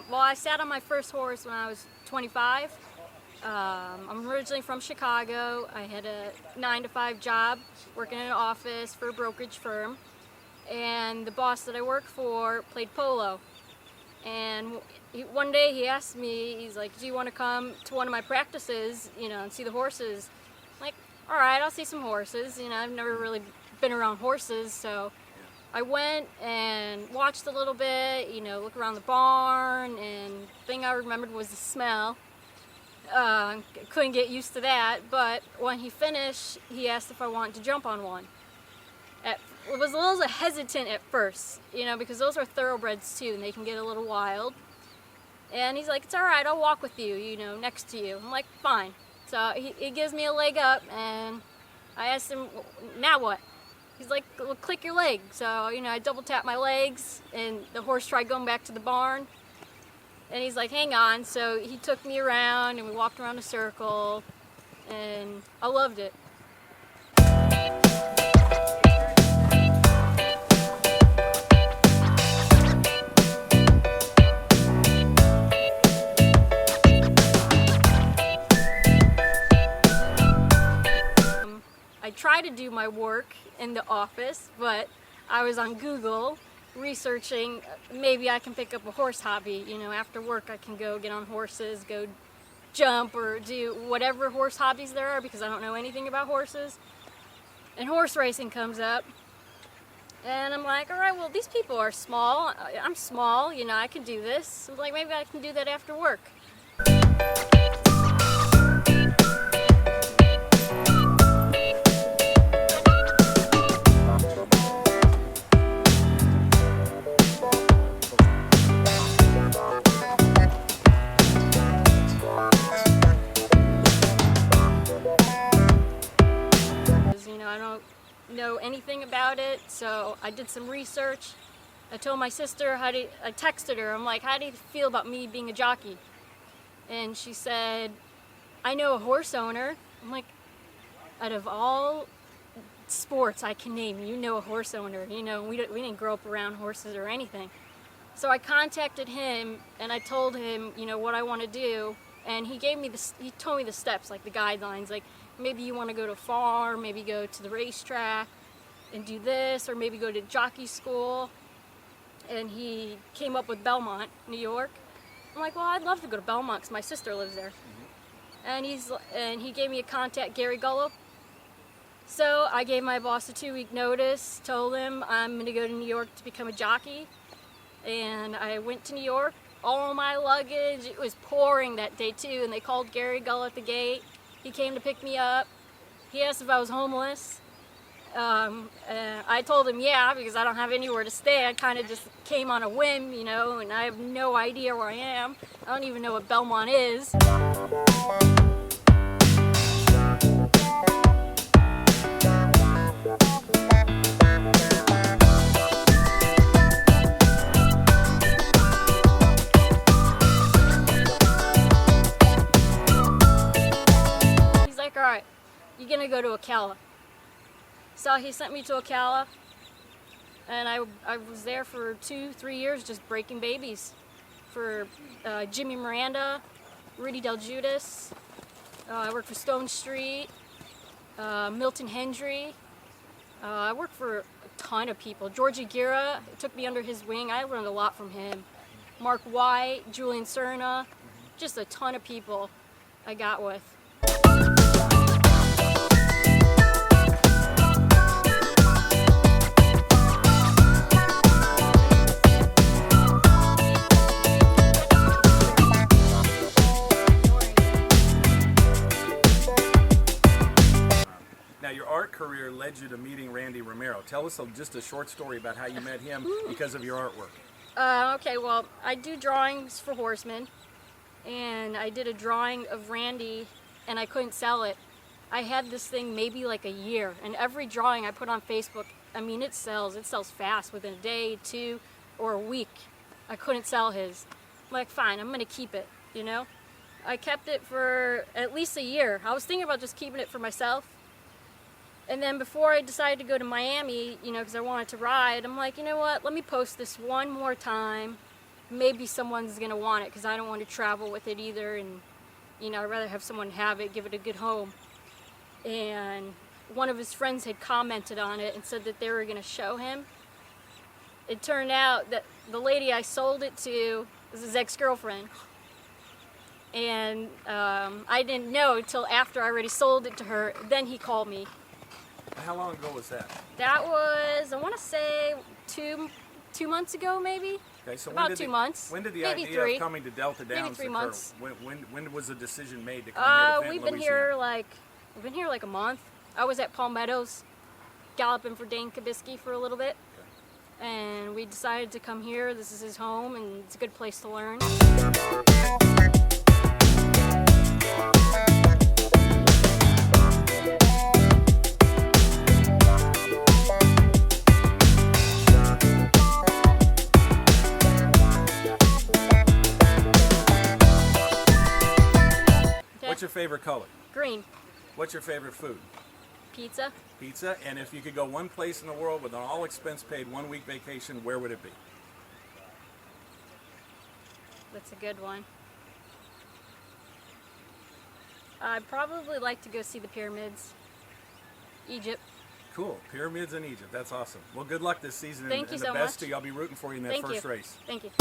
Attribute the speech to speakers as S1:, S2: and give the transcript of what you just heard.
S1: Well, I sat on my first horse when I was 25. I'm originally from Chicago. I had a 9-to-5 job working in an office for a brokerage firm. And the boss that I worked for played polo. And one day he asked me, he's like, do you want to come to one of my practices, and see the horses? I'm like, all right, I'll see some horses. I've never really been around horses, so I went and watched a little bit, look around the barn, and the thing I remembered was the smell. Couldn't get used to that, but when he finished, he asked if I wanted to jump on one. It was a little hesitant at first, because those are thoroughbreds too, and they can get a little wild. And he's like, it's all right, I'll walk with you, next to you. I'm like, fine. So he gives me a leg up, and I asked him, now what? He's like, well, click your leg. So, I double tap my legs, and the horse tried going back to the barn. And he's like, hang on. So he took me around, and we walked around a circle, and I loved it. I try to do my work in the office, but I was on Google researching maybe I can pick up a horse hobby. After work I can go get on horses, go jump, or do whatever horse hobbies there are, because I don't know anything about horses. And horse racing comes up, and I'm like, all right, well, these people are small. I'm small, I can do this. I'm like, maybe I can do that after work. I don't know anything about it, so I did some research. I told my sister, I texted her, I'm like, how do you feel about me being a jockey? And she said, I know a horse owner. I'm like, out of all sports I can name, you know a horse owner. We didn't grow up around horses or anything. So I contacted him, and I told him, what I want to do, and he told me the steps, like the guidelines, like maybe you want to go to a farm, maybe go to the racetrack and do this, or maybe go to jockey school. And he came up with Belmont, New York. I'm like, well, I'd love to go to Belmont because my sister lives there. And he gave me a contact, Gary Gullop. So I gave my boss a 2-week notice, told him I'm going to go to New York to become a jockey. And I went to New York, all my luggage, it was pouring that day too, and they called Gary Gullop at the gate. He came to pick me up. He asked if I was homeless. I told him yeah, because I don't have anywhere to stay. I kind of just came on a whim, and I have no idea where I am. I don't even know what Belmont is. All right, you're gonna go to Ocala. So he sent me to Ocala, and I was there for 2-3 years just breaking babies for Jimmy Miranda, Rudy Del Judas. I worked for Stone Street, Milton Hendry. I worked for a ton of people. George Aguirre took me under his wing. I learned a lot from him. Mark White, Julian Cerna, just a ton of people I got with.
S2: Now, your art career led you to meeting Randy Romero. Tell us just a short story about how you met him because of your artwork.
S1: Okay, well, I do drawings for horsemen, and I did a drawing of Randy, and I couldn't sell it. I had this thing maybe like a year, and every drawing I put on Facebook, I mean, it sells fast within a day, 2, or a week. I couldn't sell his. I'm like, fine, I'm going to keep it, I kept it for at least a year. I was thinking about just keeping it for myself. And then before I decided to go to Miami, because I wanted to ride, I'm like, you know what, let me post this one more time maybe someone's gonna want it because I don't want to travel with it either, and you know, I'd rather have someone have it, give it a good home. And one of his friends had commented on it and said that they were gonna show him. It turned out that the lady I sold it to was his ex-girlfriend. And I didn't know until after I already sold it to her. Then he called me.
S2: How long ago was that?
S1: That was, I want to say, two months ago, maybe.
S2: Okay, so
S1: about 2 months.
S2: When did the
S1: maybe
S2: idea
S1: three.
S2: of coming to Delta Downs
S1: Maybe 3
S2: occur?
S1: months.
S2: When was the decision made to come here to
S1: We've
S2: Fenton,
S1: been here
S2: Louisiana?
S1: like a month. I was at Palm Meadows, galloping for Dane Kabisky for a little bit, and we decided to come here. This is his home, and it's a good place to learn.
S2: What's your favorite color?
S1: Green.
S2: What's your favorite food?
S1: Pizza.
S2: Pizza. And if you could go one place in the world with an all expense paid 1 week vacation, where would it be?
S1: That's a good one. I'd probably like to go see the pyramids. Egypt.
S2: Cool. Pyramids in Egypt. That's awesome. Well, good luck this season.
S1: Thank
S2: and
S1: you
S2: the
S1: so
S2: best
S1: much.
S2: to you. I'll be rooting for you in that
S1: Thank
S2: first
S1: you.
S2: race.
S1: Thank you.